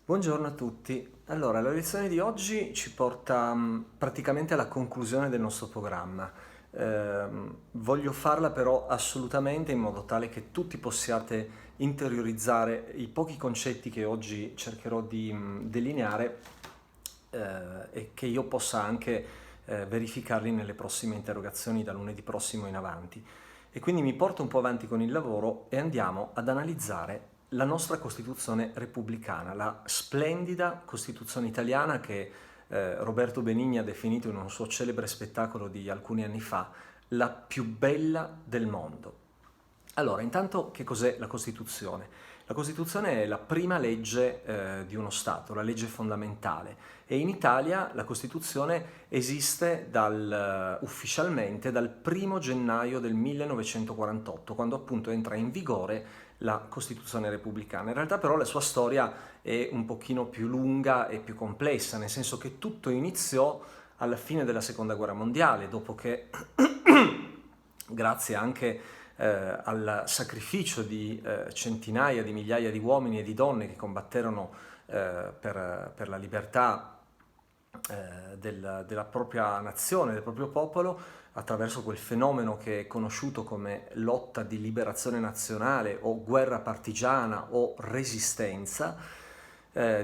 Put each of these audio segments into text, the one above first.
Buongiorno a tutti. Allora, la lezione di oggi ci porta praticamente alla conclusione del nostro programma. Voglio farla però assolutamente in modo tale che tutti possiate interiorizzare i pochi concetti che oggi cercherò di delineare e che io possa anche verificarli nelle prossime interrogazioni da lunedì prossimo in avanti. E quindi mi porto un po' avanti con il lavoro e andiamo ad analizzare la nostra Costituzione repubblicana, la splendida Costituzione italiana che Roberto Benigni ha definito in un suo celebre spettacolo di alcuni anni fa la più bella del mondo. Allora, intanto che cos'è la Costituzione? La Costituzione è la prima legge di uno Stato, la legge fondamentale, e in Italia la Costituzione esiste ufficialmente dal 1° gennaio del 1948, quando appunto entra in vigore la Costituzione repubblicana. In realtà però la sua storia è un pochino più lunga e più complessa, nel senso che tutto iniziò alla fine della Seconda Guerra Mondiale, dopo che, grazie anche al sacrificio di centinaia di migliaia di uomini e di donne che combatterono per la libertà della propria nazione, del proprio popolo, attraverso quel fenomeno che è conosciuto come lotta di liberazione nazionale o guerra partigiana o resistenza.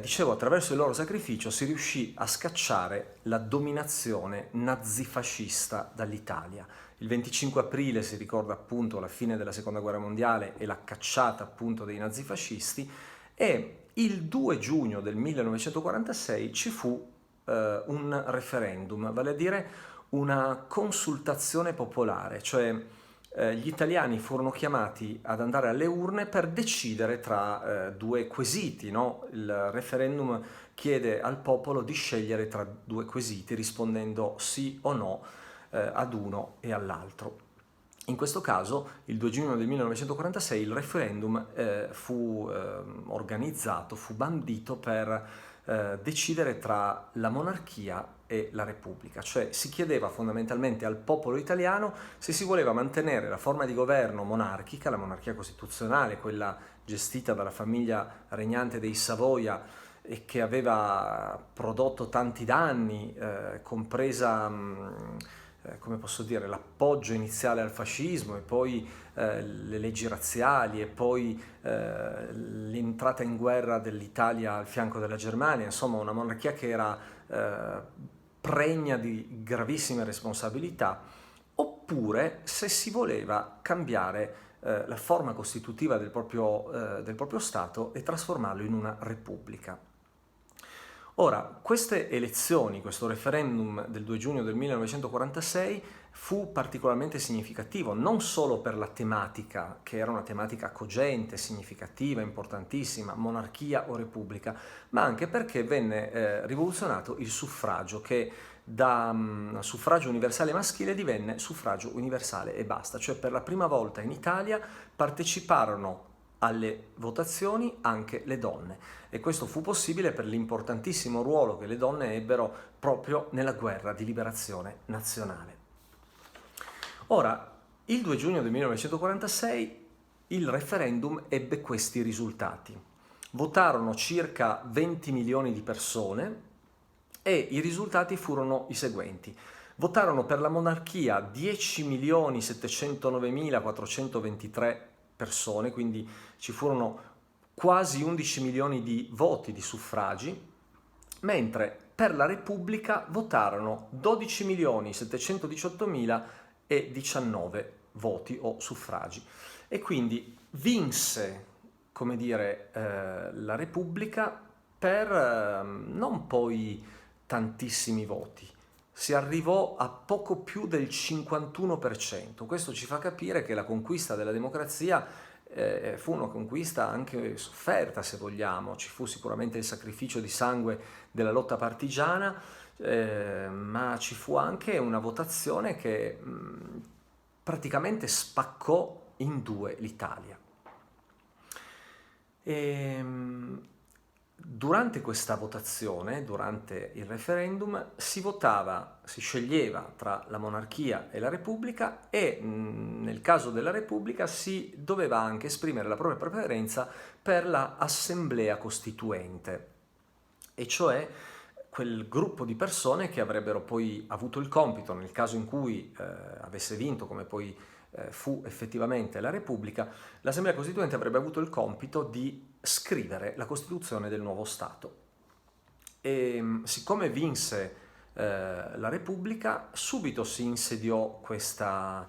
Dicevo, attraverso il loro sacrificio si riuscì a scacciare la dominazione nazifascista dall'Italia. Il 25 aprile si ricorda appunto la fine della Seconda Guerra Mondiale e la cacciata appunto dei nazifascisti, e il 2 giugno del 1946 ci fu un referendum, vale a dire una consultazione popolare, cioè gli italiani furono chiamati ad andare alle urne per decidere tra due quesiti, no? Il referendum chiede al popolo di scegliere tra due quesiti rispondendo sì o no ad uno e all'altro. In questo caso, il 2 giugno del 1946, il referendum fu organizzato, fu bandito per decidere tra la monarchia e la repubblica, cioè si chiedeva fondamentalmente al popolo italiano se si voleva mantenere la forma di governo monarchica, la monarchia costituzionale, quella gestita dalla famiglia regnante dei Savoia e che aveva prodotto tanti danni, compresa come posso dire, l'appoggio iniziale al fascismo e poi le leggi razziali e poi l'entrata in guerra dell'Italia al fianco della Germania, insomma una monarchia che era pregna di gravissime responsabilità, oppure se si voleva cambiare la forma costitutiva del proprio Stato e trasformarlo in una repubblica. Ora, queste elezioni, questo referendum del 2 giugno del 1946 fu particolarmente significativo, non solo per la tematica, che era una tematica cogente, significativa, importantissima, monarchia o repubblica, ma anche perché venne rivoluzionato il suffragio, che da suffragio universale maschile divenne suffragio universale e basta, cioè per la prima volta in Italia parteciparono alle votazioni anche le donne, e questo fu possibile per l'importantissimo ruolo che le donne ebbero proprio nella guerra di liberazione nazionale. Ora, il 2 giugno del 1946 il referendum ebbe questi risultati. Votarono circa 20 milioni di persone e i risultati furono i seguenti. Votarono per la monarchia 10.709.423 persone, quindi ci furono quasi 11 milioni di voti, di suffragi, mentre per la Repubblica votarono 12.718.019 voti o suffragi. E quindi vinse, come dire, la Repubblica per non poi tantissimi voti. Si arrivò a poco più del 51%. Questo ci fa capire che la conquista della democrazia fu una conquista anche sofferta, se vogliamo. Ci fu sicuramente il sacrificio di sangue della lotta partigiana, ma ci fu anche una votazione che praticamente spaccò in due l'Italia. Durante questa votazione, durante il referendum, si sceglieva tra la monarchia e la repubblica e nel caso della repubblica si doveva anche esprimere la propria preferenza per l'assemblea costituente. e cioè quel gruppo di persone che avrebbero poi avuto il compito, nel caso in cui avesse vinto, come poi fu effettivamente la Repubblica, l'Assemblea Costituente avrebbe avuto il compito di scrivere la Costituzione del nuovo Stato. E siccome vinse la Repubblica, subito si insediò questa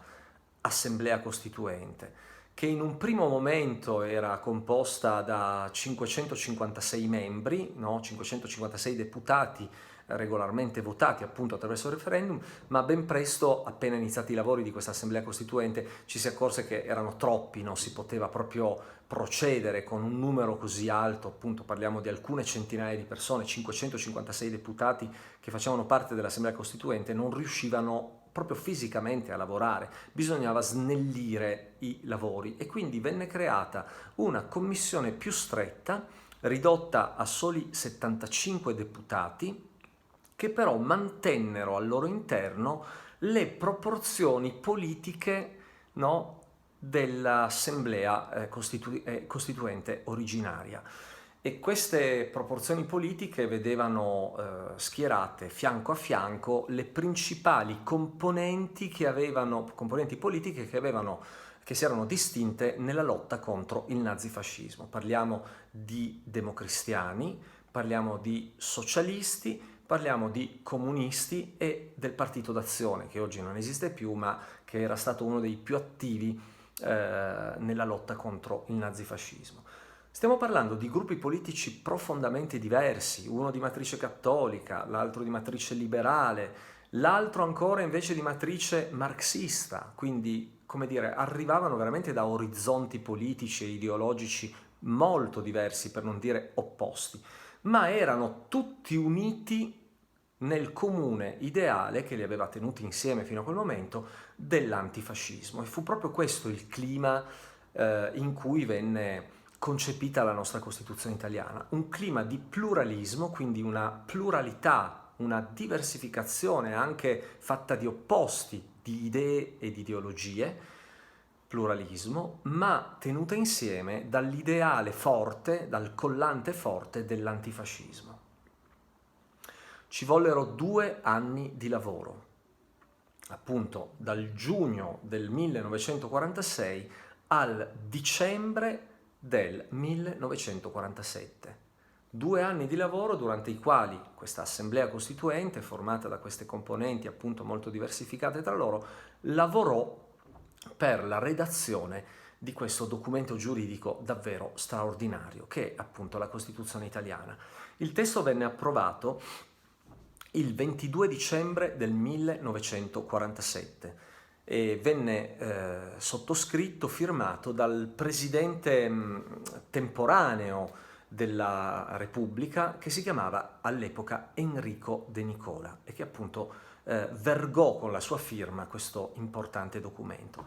Assemblea Costituente, che in un primo momento era composta da 556 membri, no? 556 deputati regolarmente votati appunto attraverso il referendum, ma ben presto, appena iniziati i lavori di questa Assemblea Costituente, ci si accorse che erano troppi, non si poteva proprio procedere con un numero così alto, appunto parliamo di alcune centinaia di persone, 556 deputati che facevano parte dell'Assemblea Costituente, non riuscivano proprio fisicamente a lavorare, bisognava snellire i lavori e quindi venne creata una commissione più stretta, ridotta a soli 75 deputati, che però mantennero al loro interno le proporzioni politiche, no, dell'Assemblea Costituente originaria. E queste proporzioni politiche vedevano schierate fianco a fianco le principali componenti politiche che si erano distinte nella lotta contro il nazifascismo. Parliamo di democristiani, parliamo di socialisti, parliamo di comunisti e del Partito d'Azione, che oggi non esiste più, ma che era stato uno dei più attivi nella lotta contro il nazifascismo. Stiamo parlando di gruppi politici profondamente diversi, uno di matrice cattolica, l'altro di matrice liberale, l'altro ancora invece di matrice marxista, quindi, come dire, arrivavano veramente da orizzonti politici e ideologici molto diversi, per non dire opposti, ma erano tutti uniti nel comune ideale che li aveva tenuti insieme fino a quel momento dell'antifascismo. E fu proprio questo il clima in cui venne concepita la nostra Costituzione italiana, un clima di pluralismo, quindi una pluralità, una diversificazione anche fatta di opposti, di idee e di ideologie, pluralismo, ma tenuta insieme dall'ideale forte, dal collante forte dell'antifascismo. Ci vollero 2 anni di lavoro, appunto dal giugno del 1946 al dicembre del 1947. 2 anni di lavoro durante i quali questa Assemblea Costituente, formata da queste componenti appunto molto diversificate tra loro, lavorò per la redazione di questo documento giuridico davvero straordinario, che è appunto la Costituzione italiana. Il testo venne approvato il 22 dicembre del 1947 e venne sottoscritto, firmato dal presidente temporaneo della Repubblica, che si chiamava all'epoca Enrico De Nicola e che appunto vergò con la sua firma questo importante documento.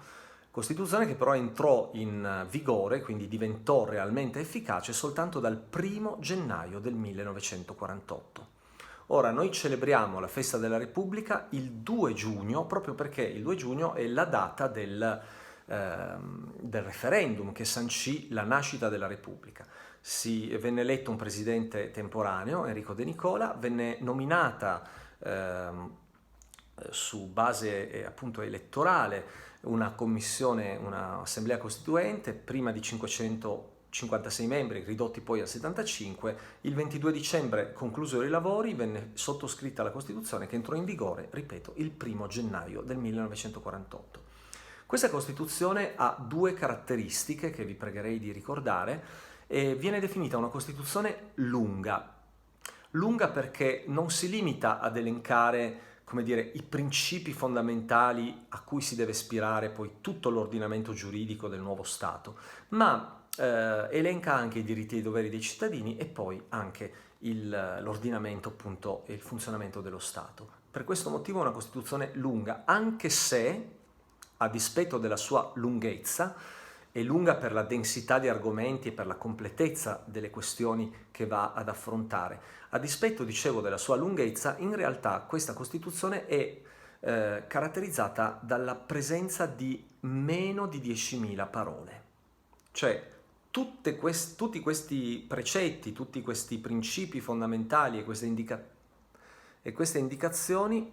Costituzione che però entrò in vigore, quindi diventò realmente efficace soltanto dal 1 gennaio del 1948. Ora, noi celebriamo la festa della Repubblica il 2 giugno, proprio perché il 2 giugno è la data del referendum che sancì la nascita della Repubblica. Venne eletto un presidente temporaneo, Enrico De Nicola, venne nominata su base appunto elettorale una commissione, un'assemblea costituente, prima di 556 membri, ridotti poi a 75, il 22 dicembre, conclusero i lavori, venne sottoscritta la Costituzione che entrò in vigore, ripeto, il 1 gennaio del 1948. Questa Costituzione ha 2 caratteristiche che vi pregherei di ricordare e viene definita una Costituzione lunga. Lunga perché non si limita ad elencare, come dire, i principi fondamentali a cui si deve ispirare poi tutto l'ordinamento giuridico del nuovo Stato, ma elenca anche i diritti e i doveri dei cittadini e poi anche l'ordinamento appunto e il funzionamento dello Stato. Per questo motivo è una Costituzione lunga, anche se, a dispetto della sua lunghezza, è lunga per la densità di argomenti e per la completezza delle questioni che va ad affrontare. A dispetto, dicevo, della sua lunghezza, in realtà questa Costituzione è caratterizzata dalla presenza di meno di 10.000 parole. Cioè, tutti questi precetti, tutti questi principi fondamentali e queste indicazioni,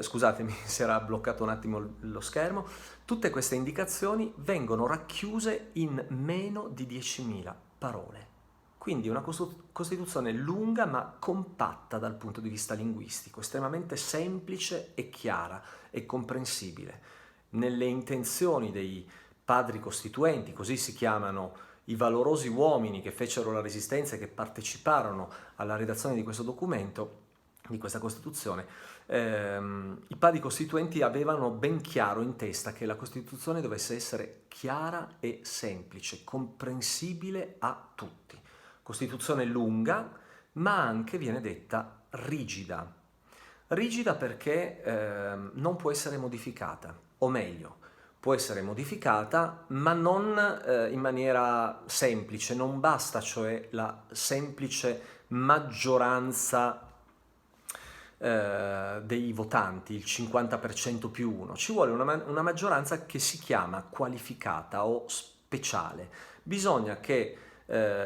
scusatemi, si era bloccato un attimo lo schermo, tutte queste indicazioni vengono racchiuse in meno di 10.000 parole. Quindi una Costituzione lunga ma compatta dal punto di vista linguistico, estremamente semplice e chiara e comprensibile. Nelle intenzioni dei padri costituenti, così si chiamano i valorosi uomini che fecero la resistenza e che parteciparono alla redazione di questo documento, di questa Costituzione, i padri costituenti avevano ben chiaro in testa che la Costituzione dovesse essere chiara e semplice, comprensibile a tutti. Costituzione lunga, ma anche viene detta rigida. Rigida perché non può essere modificata, o meglio, può essere modificata, ma non in maniera semplice, non basta cioè la semplice maggioranza dei votanti, il 50% più uno. Ci vuole una maggioranza che si chiama qualificata o speciale. Bisogna che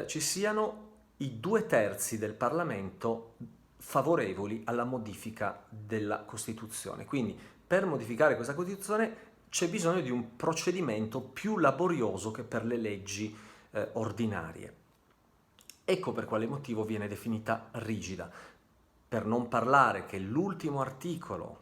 ci siano i 2/3 del Parlamento favorevoli alla modifica della Costituzione. Quindi per modificare questa Costituzione c'è bisogno di un procedimento più laborioso che per le leggi ordinarie. Ecco per quale motivo viene definita rigida. Per non parlare che l'ultimo articolo,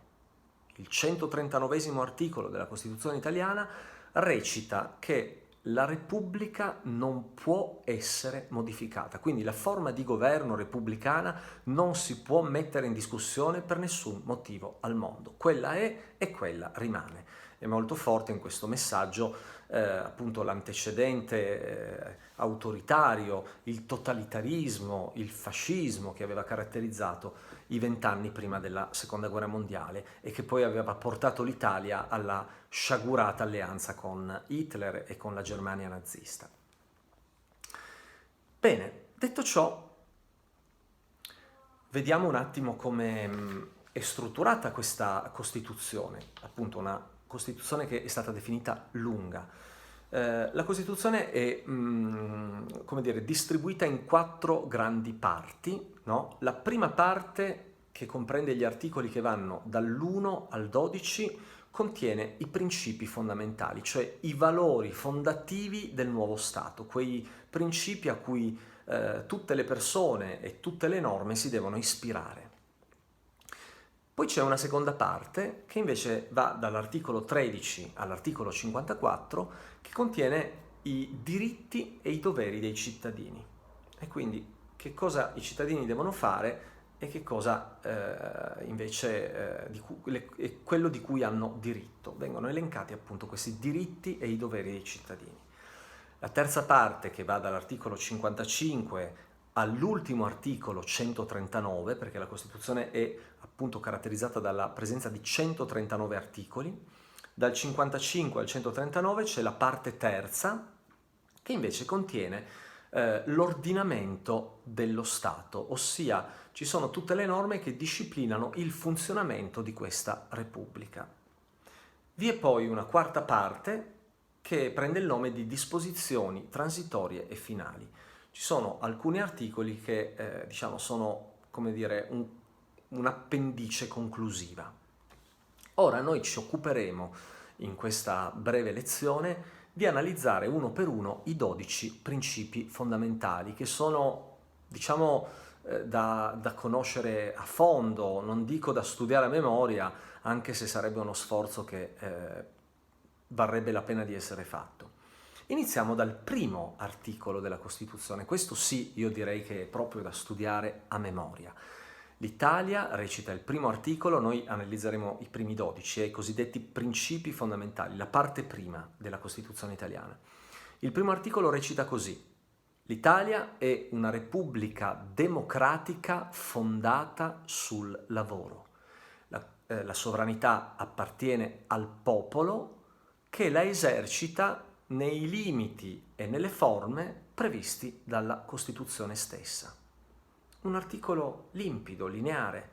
il 139esimo articolo della Costituzione italiana, recita che la Repubblica non può essere modificata, quindi la forma di governo repubblicana non si può mettere in discussione per nessun motivo al mondo. Quella è e quella rimane. È molto forte in questo messaggio appunto l'antecedente autoritario, il totalitarismo, il fascismo che aveva caratterizzato i 20 anni prima della Seconda Guerra Mondiale e che poi aveva portato l'Italia alla sciagurata alleanza con Hitler e con la Germania nazista. Bene, detto ciò, vediamo un attimo come è strutturata questa Costituzione, appunto una Costituzione che è stata definita lunga. La Costituzione è come dire, distribuita in 4 grandi parti, no? La prima parte, che comprende gli articoli che vanno dall'1 al 12, contiene i principi fondamentali, cioè i valori fondativi del nuovo Stato, quei principi a cui tutte le persone e tutte le norme si devono ispirare. Poi c'è una seconda parte che invece va dall'articolo 13 all'articolo 54, che contiene i diritti e i doveri dei cittadini. E quindi che cosa i cittadini devono fare e che cosa invece è quello di cui hanno diritto. Vengono elencati appunto questi diritti e i doveri dei cittadini. La terza parte, che va dall'articolo 55 all'ultimo articolo 139, perché la Costituzione è appunto caratterizzata dalla presenza di 139 articoli, dal 55 al 139 c'è la parte terza, che invece contiene l'ordinamento dello Stato, ossia ci sono tutte le norme che disciplinano il funzionamento di questa Repubblica. Vi è poi una quarta parte che prende il nome di disposizioni transitorie e finali. Ci sono alcuni articoli che diciamo sono, come dire, un'appendice conclusiva. Ora noi ci occuperemo in questa breve lezione di analizzare uno per uno i 12 principi fondamentali che sono, diciamo, da conoscere a fondo, non dico da studiare a memoria, anche se sarebbe uno sforzo che varrebbe la pena di essere fatto. Iniziamo dal primo articolo della Costituzione. Questo sì, io direi che è proprio da studiare a memoria. L'Italia recita il primo articolo, noi analizzeremo i primi 12, i cosiddetti principi fondamentali, la parte prima della Costituzione italiana. Il primo articolo recita così: l'Italia è una repubblica democratica fondata sul lavoro. La sovranità appartiene al popolo che la esercita nei limiti e nelle forme previsti dalla Costituzione stessa. Un articolo limpido, lineare,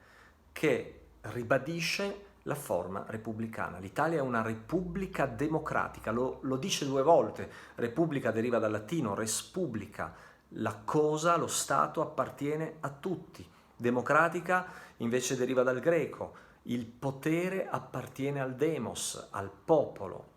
che ribadisce la forma repubblicana. L'Italia è una repubblica democratica, lo dice 2 volte. Repubblica deriva dal latino res publica, la cosa, lo Stato appartiene a tutti. Democratica invece deriva dal greco, il potere appartiene al demos, al popolo,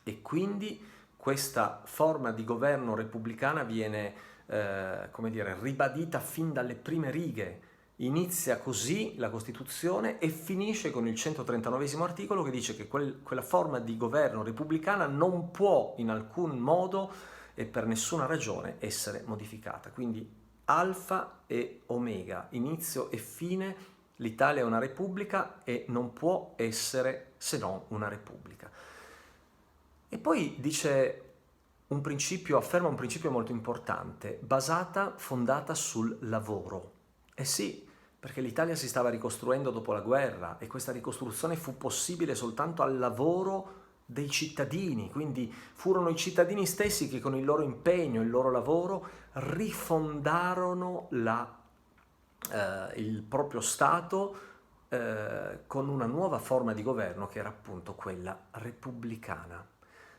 e quindi questa forma di governo repubblicana viene ribadita fin dalle prime righe. Inizia così la Costituzione e finisce con il 139esimo articolo che dice che quella forma di governo repubblicana non può in alcun modo e per nessuna ragione essere modificata. Quindi alfa e omega, inizio e fine, l'Italia è una repubblica e non può essere se non una repubblica. E poi dice afferma un principio molto importante, fondata sul lavoro. Eh sì, perché l'Italia si stava ricostruendo dopo la guerra e questa ricostruzione fu possibile soltanto al lavoro dei cittadini, quindi furono i cittadini stessi che con il loro impegno, il loro lavoro, rifondarono il proprio Stato con una nuova forma di governo che era appunto quella repubblicana.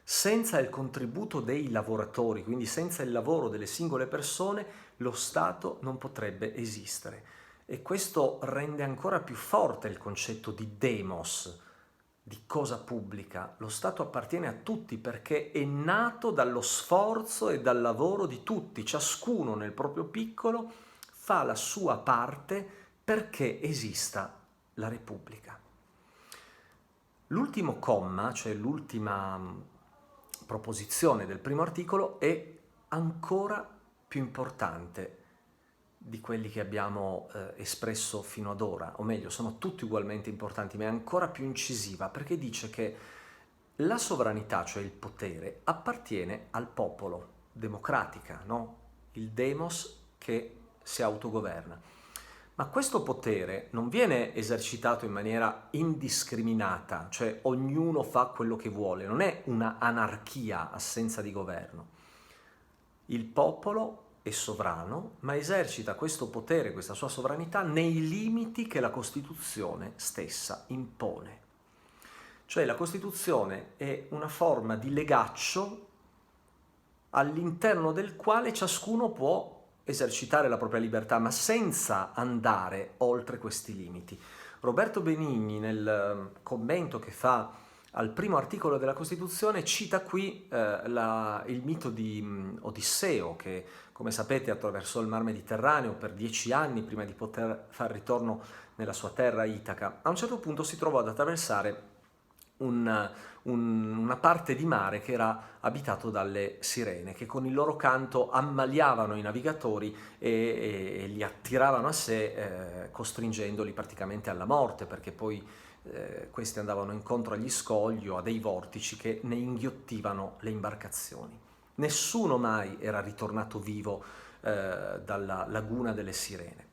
Senza il contributo dei lavoratori, quindi senza il lavoro delle singole persone, lo Stato non potrebbe esistere. E questo rende ancora più forte il concetto di demos, di cosa pubblica. Lo Stato appartiene a tutti perché è nato dallo sforzo e dal lavoro di tutti. Ciascuno nel proprio piccolo fa la sua parte perché esista la Repubblica. L'ultimo comma, cioè l'ultima proposizione del primo articolo, è ancora più importante di quelli che abbiamo espresso fino ad ora, o meglio, sono tutti ugualmente importanti, ma è ancora più incisiva perché dice che la sovranità, cioè il potere, appartiene al popolo, democratica, no? Il demos che si autogoverna. Ma questo potere non viene esercitato in maniera indiscriminata, cioè ognuno fa quello che vuole, non è una anarchia, assenza di governo. Il popolo è sovrano, ma esercita questo potere, questa sua sovranità, nei limiti che la Costituzione stessa impone. Cioè la Costituzione è una forma di legaccio all'interno del quale ciascuno può esercitare la propria libertà, ma senza andare oltre questi limiti. Roberto Benigni, nel commento che fa al primo articolo della Costituzione, cita qui il mito di Odisseo, che, come sapete, attraversò il Mar Mediterraneo per 10 anni prima di poter far ritorno nella sua terra Itaca. A un certo punto si trovò ad attraversare una parte di mare che era abitato dalle sirene, che con il loro canto ammaliavano i navigatori e li attiravano a sé, costringendoli praticamente alla morte, perché poi questi andavano incontro agli scogli o a dei vortici che ne inghiottivano le imbarcazioni. Nessuno mai era ritornato vivo dalla laguna delle sirene.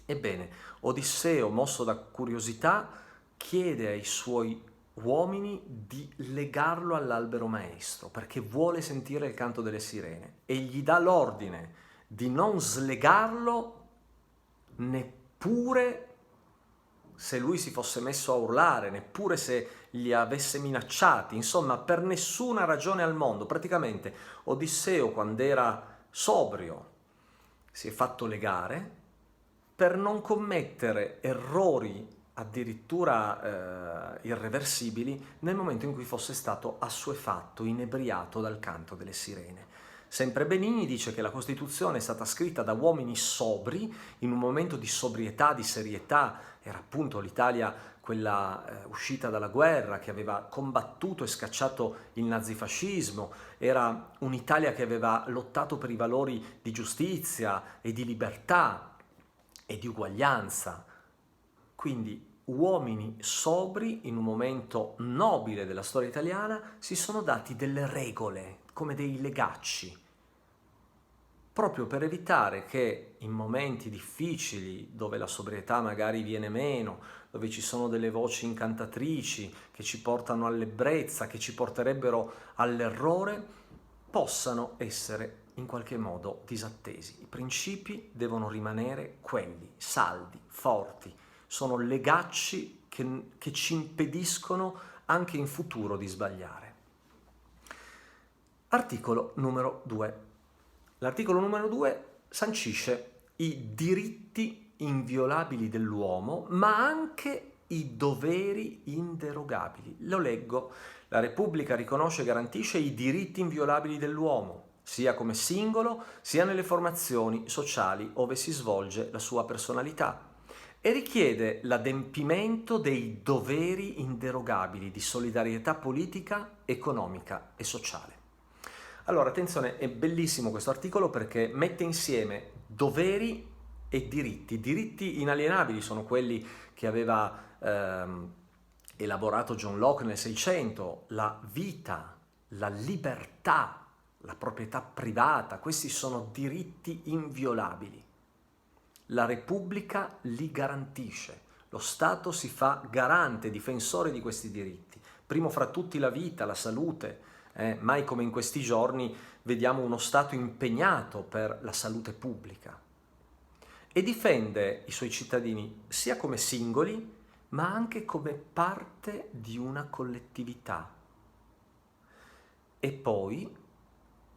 Ebbene, Odisseo, mosso da curiosità, chiede ai suoi uomini di legarlo all'albero maestro perché vuole sentire il canto delle sirene e gli dà l'ordine di non slegarlo neppure se lui si fosse messo a urlare, neppure se li avesse minacciati, insomma per nessuna ragione al mondo. Praticamente Odisseo, quando era sobrio, si è fatto legare per non commettere errori addirittura irreversibili nel momento in cui fosse stato assuefatto, inebriato dal canto delle sirene. Sempre Benigni dice che la Costituzione è stata scritta da uomini sobri, in un momento di sobrietà, di serietà. Era appunto l'Italia quella uscita dalla guerra, che aveva combattuto e scacciato il nazifascismo, era un'Italia che aveva lottato per i valori di giustizia e di libertà e di uguaglianza. Quindi uomini sobri, in un momento nobile della storia italiana, si sono dati delle regole, come dei legacci, proprio per evitare che in momenti difficili, dove la sobrietà magari viene meno, dove ci sono delle voci incantatrici che ci portano all'ebbrezza, che ci porterebbero all'errore, possano essere in qualche modo disattesi. I principi devono rimanere quelli, saldi, forti, sono legacci che ci impediscono anche in futuro di sbagliare. Articolo numero 2. L'articolo numero 2 sancisce i diritti inviolabili dell'uomo, ma anche i doveri inderogabili. Lo leggo. La Repubblica riconosce e garantisce i diritti inviolabili dell'uomo, sia come singolo, sia nelle formazioni sociali ove si svolge la sua personalità, e richiede l'adempimento dei doveri inderogabili di solidarietà politica, economica e sociale. Allora, attenzione, è bellissimo questo articolo perché mette insieme doveri e diritti. Diritti inalienabili sono quelli che aveva elaborato John Locke nel Seicento, la vita, la libertà, la proprietà privata, questi sono diritti inviolabili. La Repubblica li garantisce, lo Stato si fa garante, difensore di questi diritti, primo fra tutti la vita, la salute. Mai come in questi giorni vediamo uno Stato impegnato per la salute pubblica e difende i suoi cittadini sia come singoli ma anche come parte di una collettività. E poi,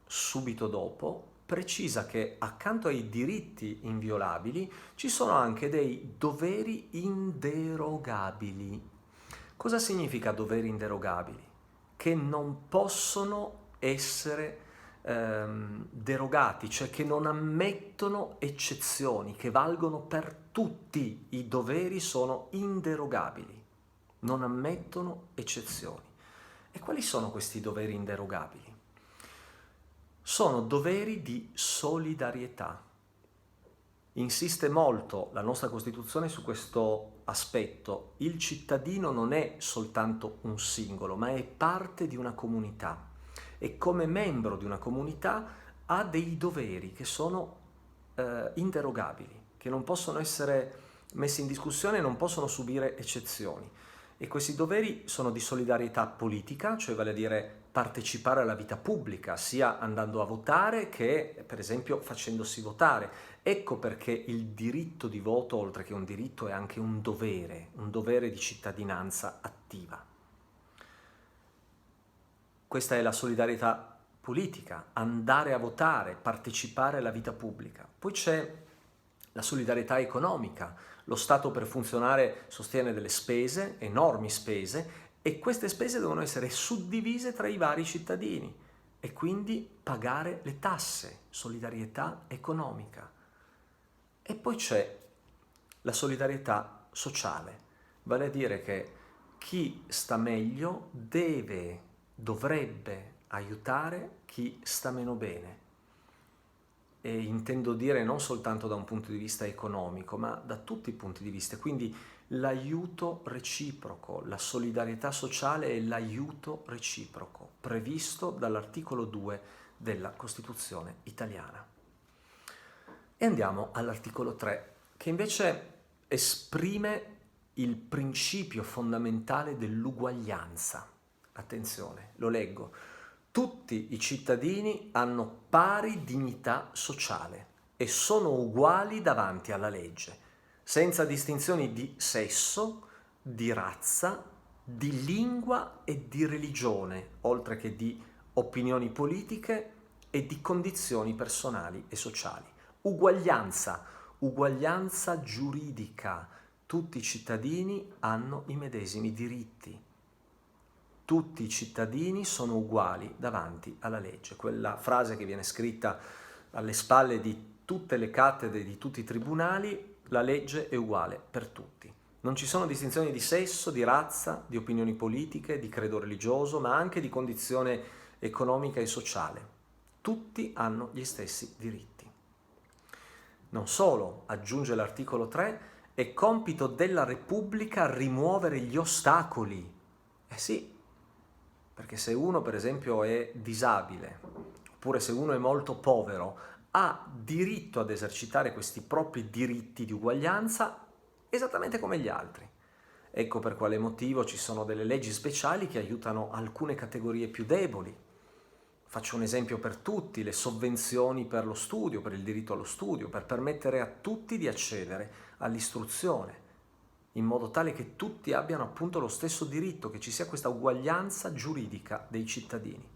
subito dopo, precisa che accanto ai diritti inviolabili ci sono anche dei doveri inderogabili. Cosa significa doveri inderogabili? Che non possono essere derogati, cioè che non ammettono eccezioni, che valgono per tutti. I doveri sono inderogabili, non ammettono eccezioni. E quali sono questi doveri inderogabili? Sono doveri di solidarietà. Insiste molto la nostra Costituzione su questo aspetto. Il cittadino non è soltanto un singolo, ma è parte di una comunità e come membro di una comunità ha dei doveri che sono inderogabili, che non possono essere messi in discussione, non possono subire eccezioni. E questi doveri sono di solidarietà politica, cioè vale a dire partecipare alla vita pubblica, sia andando a votare che, per esempio, facendosi votare. Ecco perché il diritto di voto, oltre che un diritto, è anche un dovere di cittadinanza attiva. Questa è la solidarietà politica, andare a votare, partecipare alla vita pubblica. Poi c'è la solidarietà economica. Lo Stato per funzionare sostiene delle spese, enormi spese, e queste spese devono essere suddivise tra i vari cittadini e quindi pagare le tasse, solidarietà economica. E poi c'è la solidarietà sociale, vale a dire che chi sta meglio dovrebbe aiutare chi sta meno bene. E intendo dire non soltanto da un punto di vista economico, ma da tutti i punti di vista. Quindi l'aiuto reciproco, la solidarietà sociale e l'aiuto reciproco, previsto dall'articolo 2 della Costituzione italiana. E andiamo all'articolo 3, che invece esprime il principio fondamentale dell'uguaglianza. Attenzione, lo leggo. Tutti i cittadini hanno pari dignità sociale e sono uguali davanti alla legge, senza distinzioni di sesso, di razza, di lingua e di religione, oltre che di opinioni politiche e di condizioni personali e sociali. Uguaglianza giuridica. Tutti i cittadini hanno i medesimi diritti. Tutti i cittadini sono uguali davanti alla legge. Quella frase che viene scritta alle spalle di tutte le cattedre, di tutti i tribunali, la legge è uguale per tutti. Non ci sono distinzioni di sesso, di razza, di opinioni politiche, di credo religioso, ma anche di condizione economica e sociale. Tutti hanno gli stessi diritti. Non solo, aggiunge l'articolo 3, è compito della Repubblica rimuovere gli ostacoli. Sì, perché se uno per esempio è disabile, oppure se uno è molto povero, ha diritto ad esercitare questi propri diritti di uguaglianza esattamente come gli altri. Ecco per quale motivo ci sono delle leggi speciali che aiutano alcune categorie più deboli. Faccio un esempio per tutti: le sovvenzioni per lo studio, per il diritto allo studio, per permettere a tutti di accedere all'istruzione. in modo tale che tutti abbiano appunto lo stesso diritto, che ci sia questa uguaglianza giuridica dei cittadini.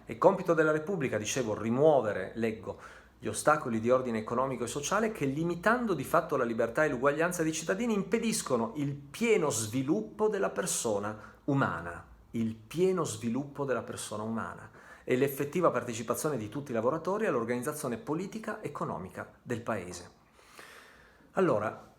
È compito della Repubblica, dicevo, rimuovere, leggo, gli ostacoli di ordine economico e sociale che, limitando di fatto la libertà e l'uguaglianza dei cittadini, impediscono il pieno sviluppo della persona umana, il pieno sviluppo della persona umana e l'effettiva partecipazione di tutti i lavoratori all'organizzazione politica e economica del Paese. Allora,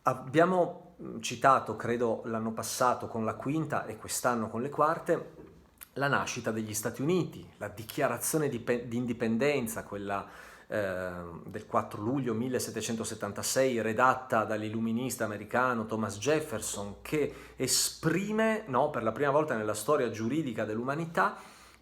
abbiamo citato, credo l'anno passato con la quinta e quest'anno con le quarte, la nascita degli Stati Uniti, la dichiarazione di indipendenza, quella del 4 luglio 1776, redatta dall'illuminista americano Thomas Jefferson, che esprime, no, per la prima volta nella storia giuridica dell'umanità,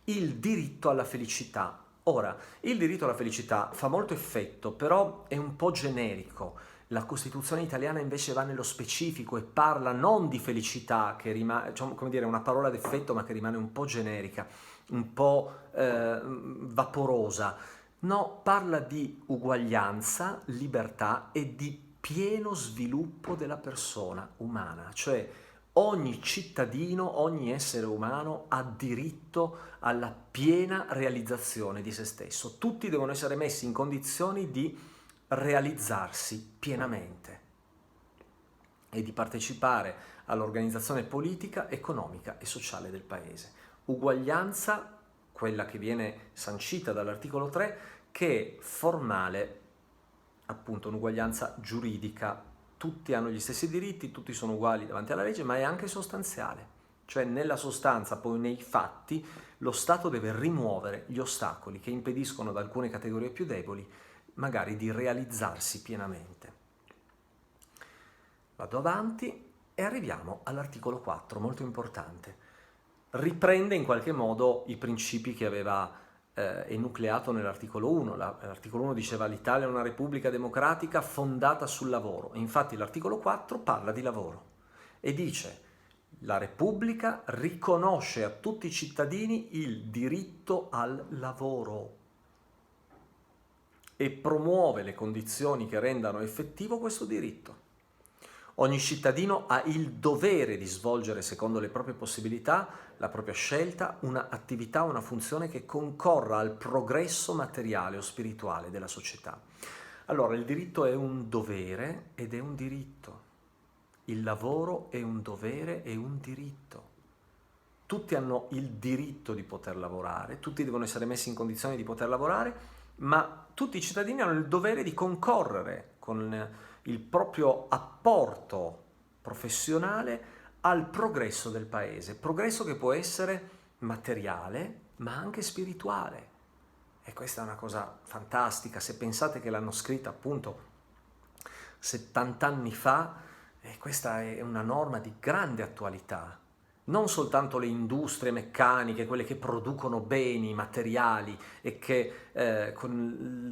il diritto alla felicità. Ora, il diritto alla felicità fa molto effetto, però è un po' generico. La Costituzione italiana invece va nello specifico e parla non di felicità, che rimane, cioè, come dire, una parola d'effetto ma che rimane un po' generica, un po' vaporosa. No, parla di uguaglianza, libertà e di pieno sviluppo della persona umana, cioè ogni cittadino, ogni essere umano ha diritto alla piena realizzazione di se stesso. Tutti devono essere messi in condizioni di realizzarsi pienamente e di partecipare all'organizzazione politica, economica e sociale del Paese. Uguaglianza, quella che viene sancita dall'articolo 3, che è formale, appunto un'uguaglianza giuridica. Tutti hanno gli stessi diritti, tutti sono uguali davanti alla legge, ma è anche sostanziale. Cioè nella sostanza, poi nei fatti, lo Stato deve rimuovere gli ostacoli che impediscono ad alcune categorie più deboli magari di realizzarsi pienamente. Vado avanti e arriviamo all'articolo 4, molto importante. Riprende in qualche modo i principi che aveva enucleato nell'articolo 1. L'articolo 1 diceva l'Italia è una repubblica democratica fondata sul lavoro. Infatti l'articolo 4 parla di lavoro e dice la Repubblica riconosce a tutti i cittadini il diritto al lavoro e promuove le condizioni che rendano effettivo questo diritto. Ogni cittadino ha il dovere di svolgere secondo le proprie possibilità, la propria scelta, un'attività, una funzione che concorra al progresso materiale o spirituale della società. Allora, il diritto è un dovere ed è un diritto. Il lavoro è un dovere e un diritto. Tutti hanno il diritto di poter lavorare, tutti devono essere messi in condizione di poter lavorare, ma tutti i cittadini hanno il dovere di concorrere con il proprio apporto professionale al progresso del paese, progresso che può essere materiale ma anche spirituale. E questa è una cosa fantastica, se pensate che l'hanno scritta appunto 70 anni fa, questa è una norma di grande attualità. Non soltanto le industrie meccaniche, quelle che producono beni materiali e che con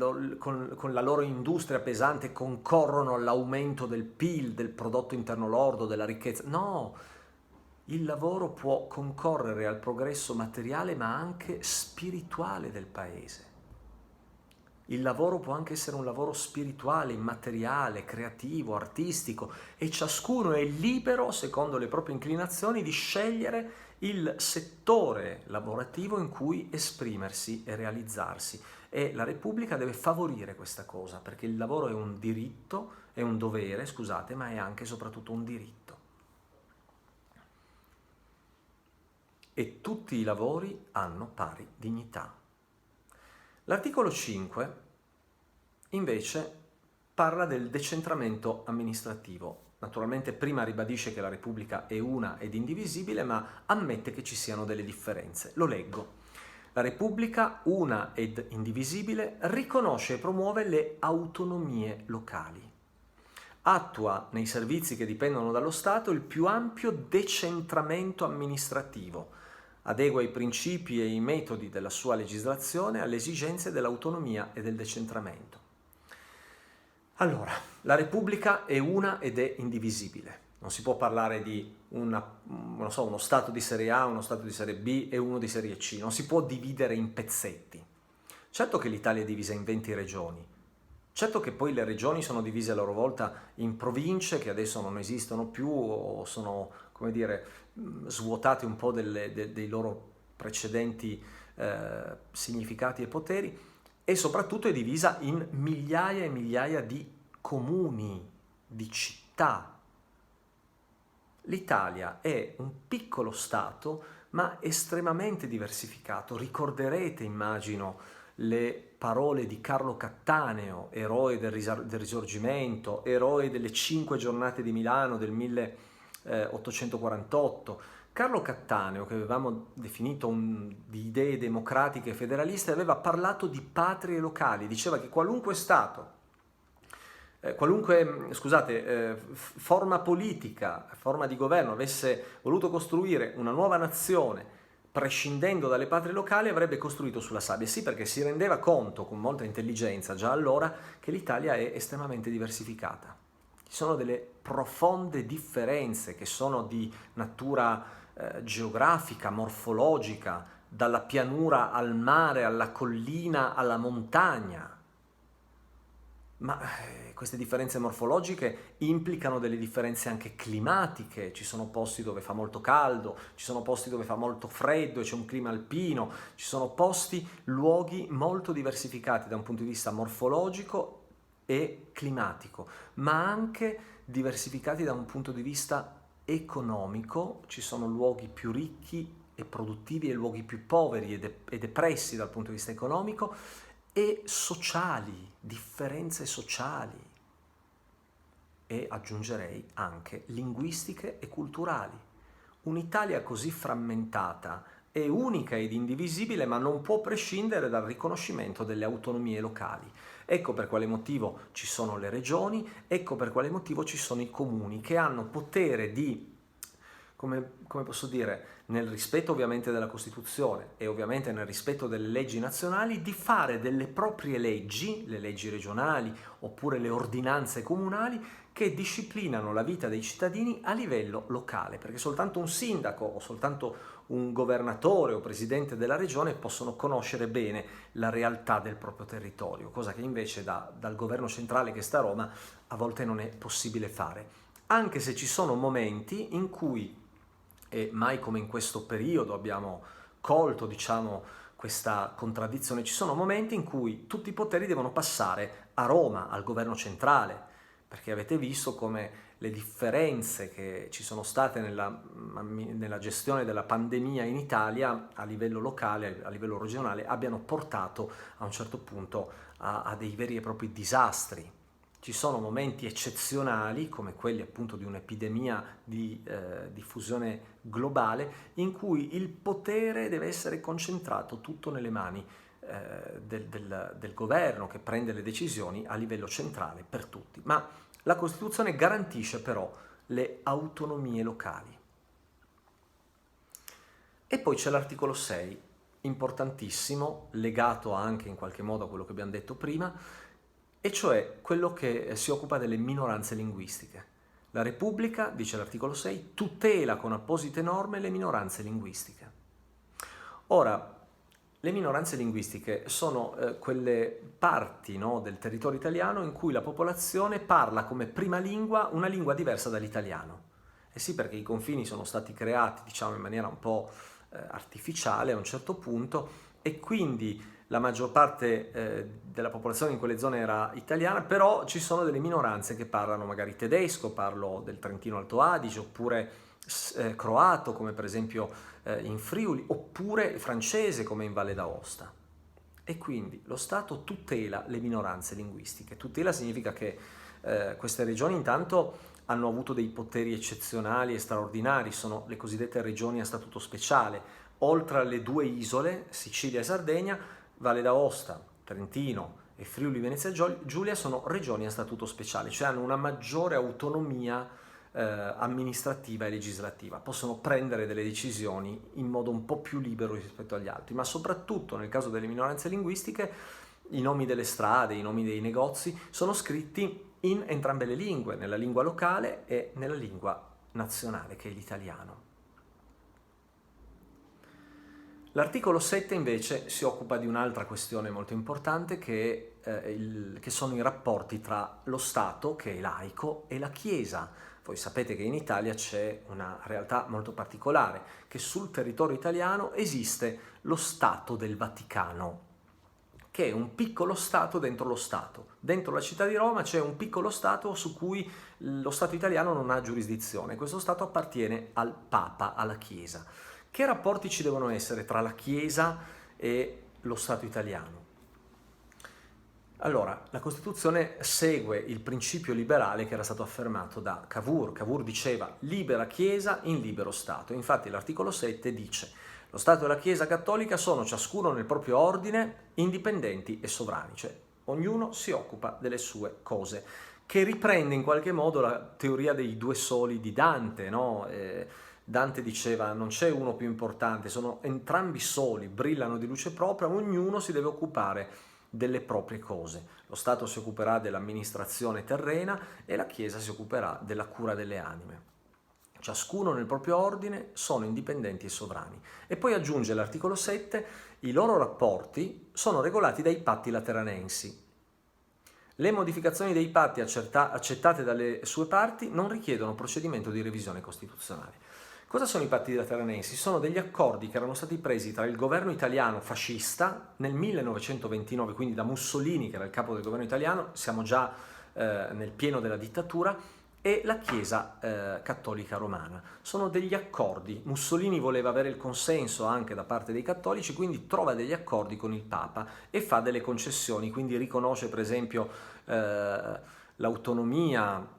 la loro industria pesante concorrono all'aumento del PIL, del prodotto interno lordo, della ricchezza. No, il lavoro può concorrere al progresso materiale ma anche spirituale del paese. Il lavoro può anche essere un lavoro spirituale, immateriale, creativo, artistico e ciascuno è libero, secondo le proprie inclinazioni, di scegliere il settore lavorativo in cui esprimersi e realizzarsi. E la Repubblica deve favorire questa cosa, perché il lavoro è un diritto, è un dovere, scusate, ma è anche e soprattutto un diritto. E tutti i lavori hanno pari dignità. L'articolo 5 invece parla del decentramento amministrativo. Naturalmente prima ribadisce che la Repubblica è una ed indivisibile, ma ammette che ci siano delle differenze. Lo leggo. La Repubblica, una ed indivisibile, riconosce e promuove le autonomie locali. Attua nei servizi che dipendono dallo Stato il più ampio decentramento amministrativo, adegua i principi e i metodi della sua legislazione alle esigenze dell'autonomia e del decentramento. Allora, la Repubblica è una ed è indivisibile. Non si può parlare di uno Stato di serie A, uno Stato di serie B e uno di serie C. Non si può dividere in pezzetti. Certo che l'Italia è divisa in 20 regioni, Certo che poi le regioni sono divise a loro volta in province che adesso non esistono più o sono, come dire, svuotate un po' dei loro precedenti significati e poteri, e soprattutto è divisa in migliaia e migliaia di comuni, di città. L'Italia è un piccolo stato, ma estremamente diversificato. Ricorderete, immagino, le parole di Carlo Cattaneo, eroe del Risorgimento, eroe delle 5 giornate di Milano del 1848. Carlo Cattaneo, che avevamo definito di idee democratiche e federaliste, aveva parlato di patrie locali, diceva che qualunque stato, forma politica, forma di governo avesse voluto costruire una nuova nazione prescindendo dalle patrie locali, avrebbe costruito sulla sabbia. Sì, perché si rendeva conto con molta intelligenza già allora che l'Italia è estremamente diversificata. Ci sono delle profonde differenze che sono di natura geografica, morfologica, dalla pianura al mare, alla collina, alla montagna. Ma queste differenze morfologiche implicano delle differenze anche climatiche. Ci sono posti dove fa molto caldo, ci sono posti dove fa molto freddo e c'è un clima alpino, ci sono posti, luoghi molto diversificati da un punto di vista morfologico e climatico, ma anche diversificati da un punto di vista economico. Ci sono luoghi più ricchi e produttivi e luoghi più poveri e depressi dal punto di vista economico, e sociali, differenze sociali, e aggiungerei anche linguistiche e culturali. Un'Italia così frammentata è unica ed indivisibile, ma non può prescindere dal riconoscimento delle autonomie locali. Ecco per quale motivo ci sono le regioni, ecco per quale motivo ci sono i comuni, che hanno potere di, come posso dire, nel rispetto ovviamente della Costituzione e ovviamente nel rispetto delle leggi nazionali, di fare delle proprie leggi, le leggi regionali oppure le ordinanze comunali, che disciplinano la vita dei cittadini a livello locale, perché soltanto un sindaco o soltanto un governatore o presidente della regione possono conoscere bene la realtà del proprio territorio, cosa che invece dal governo centrale, che sta a Roma, a volte non è possibile fare. Anche se ci sono momenti in cui, e mai come in questo periodo abbiamo colto, diciamo, questa contraddizione, ci sono momenti in cui tutti i poteri devono passare a Roma, al governo centrale, perché avete visto come le differenze che ci sono state nella gestione della pandemia in Italia a livello locale, a livello regionale, abbiano portato a un certo punto a dei veri e propri disastri. Ci sono momenti eccezionali, come quelli appunto di un'epidemia di diffusione globale, in cui il potere deve essere concentrato tutto nelle mani del governo, che prende le decisioni a livello centrale per tutti. Ma la Costituzione garantisce però le autonomie locali. E poi c'è l'articolo 6, importantissimo, legato anche in qualche modo a quello che abbiamo detto prima, e cioè quello che si occupa delle minoranze linguistiche. La Repubblica, dice l'articolo 6, tutela con apposite norme le minoranze linguistiche. Ora, le minoranze linguistiche sono quelle parti, no, del territorio italiano in cui la popolazione parla come prima lingua una lingua diversa dall'italiano. Eh sì, perché i confini sono stati creati, diciamo, in maniera un po' artificiale a un certo punto, e quindi la maggior parte della popolazione in quelle zone era italiana, però ci sono delle minoranze che parlano magari tedesco, parlo del Trentino Alto Adige, oppure croato, come per esempio in Friuli, oppure francese, come in Valle d'Aosta. E quindi lo Stato tutela le minoranze linguistiche. Tutela significa che queste regioni intanto hanno avuto dei poteri eccezionali e straordinari, sono le cosiddette regioni a statuto speciale. Oltre alle due isole, Sicilia e Sardegna, Valle d'Aosta, Trentino e Friuli Venezia Giulia sono regioni a statuto speciale, cioè hanno una maggiore autonomia amministrativa e legislativa, possono prendere delle decisioni in modo un po' più libero rispetto agli altri, ma soprattutto nel caso delle minoranze linguistiche i nomi delle strade, i nomi dei negozi sono scritti in entrambe le lingue, nella lingua locale e nella lingua nazionale, che è l'italiano. L'articolo 7 invece si occupa di un'altra questione molto importante, che che sono i rapporti tra lo Stato, che è laico, e la Chiesa. Voi sapete che in Italia c'è una realtà molto particolare, che sul territorio italiano esiste lo Stato del Vaticano, che è un piccolo Stato dentro lo Stato. Dentro la città di Roma c'è un piccolo Stato su cui lo Stato italiano non ha giurisdizione. Questo Stato appartiene al Papa, alla Chiesa. Che rapporti ci devono essere tra la Chiesa e lo Stato italiano? Allora, la Costituzione segue il principio liberale che era stato affermato da Cavour. Cavour diceva libera Chiesa in libero Stato. Infatti l'articolo 7 dice: lo Stato e la Chiesa cattolica sono ciascuno nel proprio ordine, indipendenti e sovrani, cioè ognuno si occupa delle sue cose, che riprende in qualche modo la teoria dei due soli di Dante, no? Dante diceva non c'è uno più importante, sono entrambi soli, brillano di luce propria, ognuno si deve occupare delle proprie cose. Lo Stato si occuperà dell'amministrazione terrena e la Chiesa si occuperà della cura delle anime. Ciascuno nel proprio ordine, sono indipendenti e sovrani. E poi aggiunge l'articolo 7, i loro rapporti sono regolati dai patti lateranensi. Le modificazioni dei patti accettate dalle sue parti non richiedono procedimento di revisione costituzionale. Cosa sono i patti lateranensi? Sono degli accordi che erano stati presi tra il governo italiano fascista nel 1929, quindi da Mussolini, che era il capo del governo italiano, siamo già nel pieno della dittatura, e la Chiesa cattolica romana. Sono degli accordi. Mussolini voleva avere il consenso anche da parte dei cattolici, quindi trova degli accordi con il Papa e fa delle concessioni, quindi riconosce per esempio l'autonomia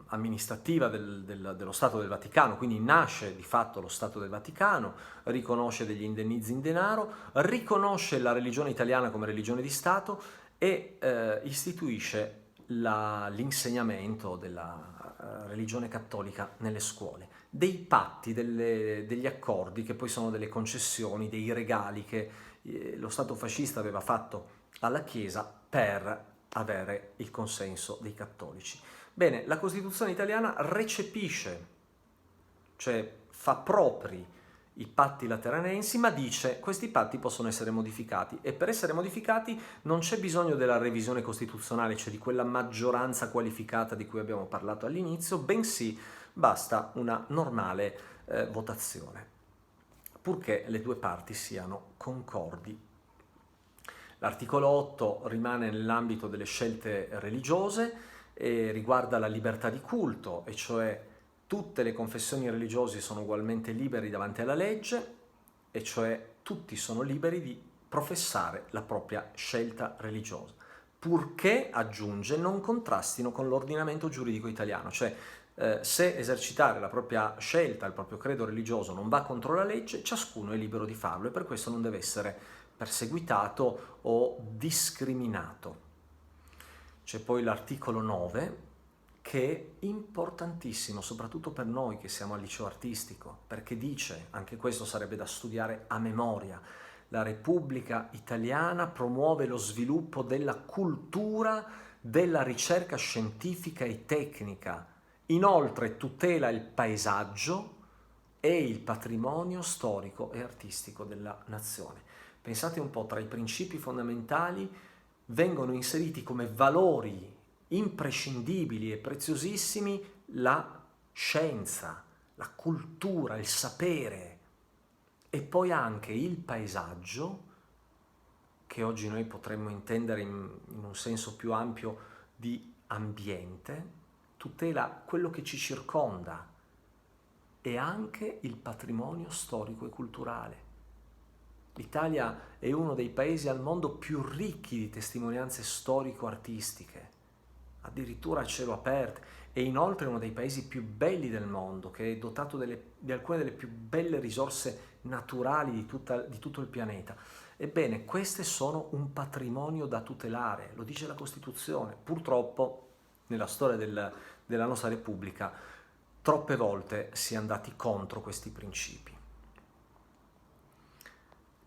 amministrativa dello Stato del Vaticano, quindi nasce di fatto lo Stato del Vaticano, riconosce degli indennizi in denaro, riconosce la religione italiana come religione di Stato e istituisce l'insegnamento della religione cattolica nelle scuole, dei patti, degli accordi che poi sono delle concessioni, dei regali che lo Stato fascista aveva fatto alla Chiesa per avere il consenso dei cattolici. Bene, la Costituzione italiana recepisce, cioè fa propri i patti lateranensi, ma dice questi patti possono essere modificati e per essere modificati non c'è bisogno della revisione costituzionale, cioè di quella maggioranza qualificata di cui abbiamo parlato all'inizio, bensì basta una normale votazione, purché le due parti siano concordi. L'articolo 8 rimane nell'ambito delle scelte religiose e riguarda la libertà di culto, e cioè tutte le confessioni religiose sono ugualmente liberi davanti alla legge, e cioè tutti sono liberi di professare la propria scelta religiosa, purché, aggiunge, non contrastino con l'ordinamento giuridico italiano, cioè se esercitare la propria scelta, il proprio credo religioso non va contro la legge, ciascuno è libero di farlo e per questo non deve essere perseguitato o discriminato. C'è poi l'articolo 9 che è importantissimo, soprattutto per noi che siamo al liceo artistico, perché dice, anche questo sarebbe da studiare a memoria, la Repubblica Italiana promuove lo sviluppo della cultura, della ricerca scientifica e tecnica, inoltre tutela il paesaggio e il patrimonio storico e artistico della nazione. Pensate un po', tra i principi fondamentali vengono inseriti come valori imprescindibili e preziosissimi la scienza, la cultura, il sapere e poi anche il paesaggio, che oggi noi potremmo intendere in un senso più ampio di ambiente, tutela quello che ci circonda e anche il patrimonio storico e culturale. L'Italia è uno dei paesi al mondo più ricchi di testimonianze storico-artistiche, addirittura a cielo aperto, e inoltre uno dei paesi più belli del mondo, che è dotato di alcune delle più belle risorse naturali di tutto il pianeta. Ebbene, queste sono un patrimonio da tutelare, lo dice la Costituzione. Purtroppo, nella storia della nostra Repubblica, troppe volte si è andati contro questi principi.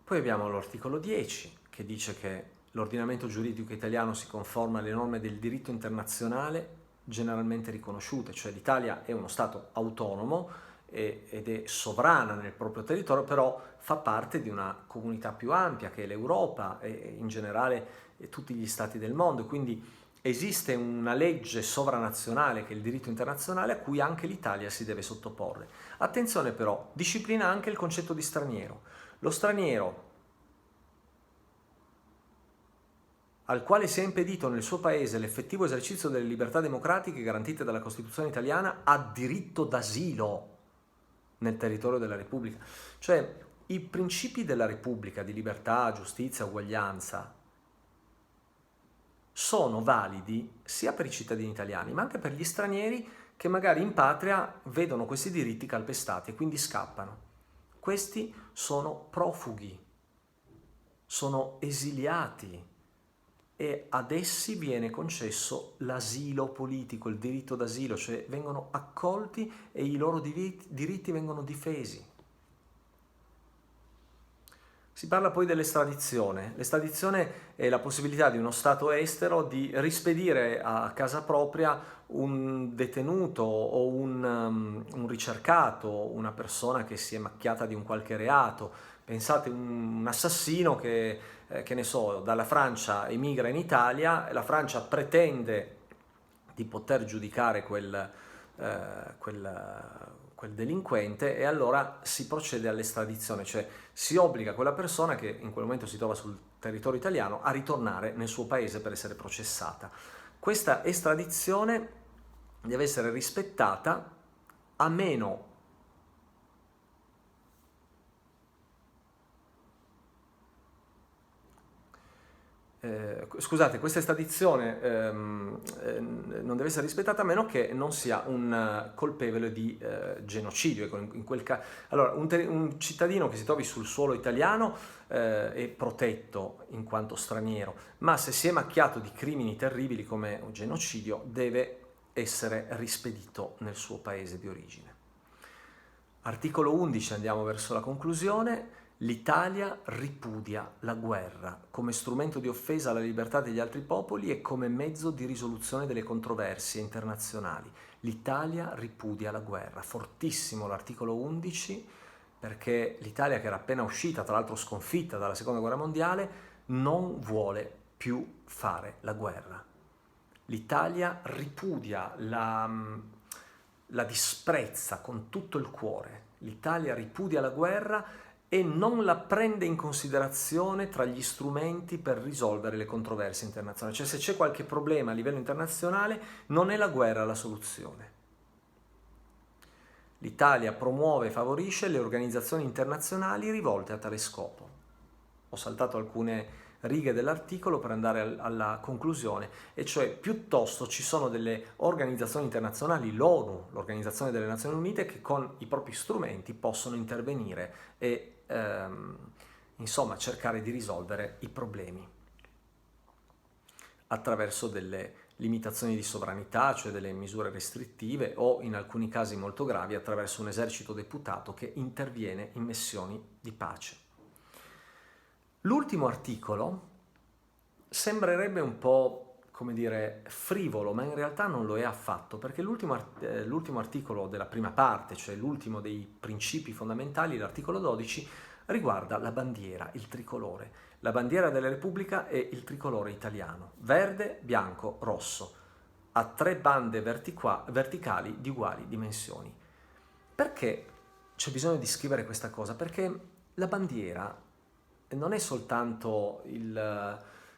Poi abbiamo l'articolo 10 che dice che l'ordinamento giuridico italiano si conforma alle norme del diritto internazionale generalmente riconosciute, cioè l'Italia è uno Stato autonomo ed è sovrana nel proprio territorio, però fa parte di una comunità più ampia che è l'Europa e in generale tutti gli stati del mondo, quindi esiste una legge sovranazionale che è il diritto internazionale a cui anche l'Italia si deve sottoporre. Attenzione però, disciplina anche il concetto di straniero. Lo straniero al quale sia impedito nel suo paese l'effettivo esercizio delle libertà democratiche garantite dalla Costituzione italiana ha diritto d'asilo nel territorio della Repubblica. Cioè, i principi della Repubblica di libertà, giustizia, uguaglianza sono validi sia per i cittadini italiani, ma anche per gli stranieri che magari in patria vedono questi diritti calpestati e quindi scappano. Questi sono profughi, sono esiliati e ad essi viene concesso l'asilo politico, il diritto d'asilo, cioè vengono accolti e i loro diritti vengono difesi. Si parla poi dell'estradizione. L'estradizione è la possibilità di uno Stato estero di rispedire a casa propria un detenuto o un ricercato, una persona che si è macchiata di un qualche reato. Pensate un assassino che ne so, dalla Francia emigra in Italia, la Francia pretende di poter giudicare quel delinquente e allora si procede all'estradizione, cioè si obbliga quella persona che in quel momento si trova sul territorio italiano a ritornare nel suo paese per essere processata. Questa estradizione deve essere rispettata a meno scusate, questa estradizione non deve essere rispettata a meno che non sia un colpevole di genocidio. Ecco, allora, un cittadino che si trovi sul suolo italiano è protetto in quanto straniero, ma se si è macchiato di crimini terribili come un genocidio deve essere rispedito nel suo paese di origine. Articolo 11, andiamo verso la conclusione. L'Italia ripudia la guerra come strumento di offesa alla libertà degli altri popoli e come mezzo di risoluzione delle controversie internazionali. L'Italia ripudia la guerra. Fortissimo l'articolo 11, perché l'Italia, che era appena uscita, tra l'altro sconfitta dalla Seconda Guerra Mondiale, non vuole più fare la guerra. L'Italia ripudia, la disprezza con tutto il cuore. L'Italia ripudia la guerra e non la prende in considerazione tra gli strumenti per risolvere le controversie internazionali. Cioè, se c'è qualche problema a livello internazionale, non è la guerra la soluzione. L'Italia promuove e favorisce le organizzazioni internazionali rivolte a tale scopo. Ho saltato alcune righe dell'articolo per andare alla conclusione, e cioè piuttosto ci sono delle organizzazioni internazionali, l'ONU, l'Organizzazione delle Nazioni Unite, che con i propri strumenti possono intervenire e insomma cercare di risolvere i problemi attraverso delle limitazioni di sovranità, cioè delle misure restrittive, o in alcuni casi molto gravi attraverso un esercito deputato che interviene in missioni di pace. L'ultimo articolo sembrerebbe un po', come dire, frivolo, ma in realtà non lo è affatto, perché l'ultimo articolo della prima parte, cioè l'ultimo dei principi fondamentali, l'articolo 12, riguarda la bandiera, il tricolore. La bandiera della Repubblica è il tricolore italiano, verde, bianco, rosso, a 3 bande verticali di uguali dimensioni. Perché c'è bisogno di scrivere questa cosa? Perché la bandiera non è soltanto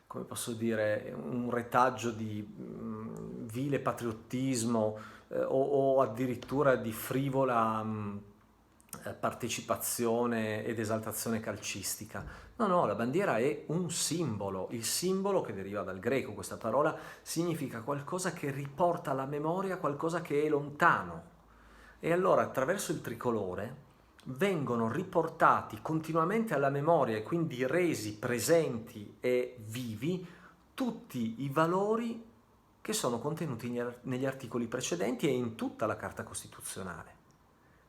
come posso dire, un retaggio di vile patriottismo o addirittura di frivola partecipazione ed esaltazione calcistica. No, la bandiera è un simbolo. Il simbolo, che deriva dal greco, questa parola, significa qualcosa che riporta alla memoria qualcosa che è lontano. E allora attraverso il tricolore vengono riportati continuamente alla memoria e quindi resi presenti e vivi tutti i valori che sono contenuti negli articoli precedenti e in tutta la Carta Costituzionale.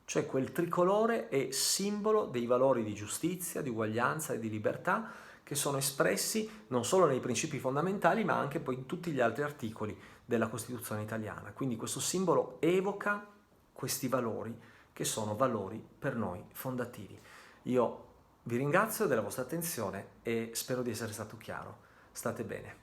Cioè quel tricolore è simbolo dei valori di giustizia, di uguaglianza e di libertà che sono espressi non solo nei principi fondamentali ma anche poi in tutti gli altri articoli della Costituzione italiana. Quindi questo simbolo evoca questi valori che sono valori per noi fondativi. Io vi ringrazio della vostra attenzione e spero di essere stato chiaro. State bene.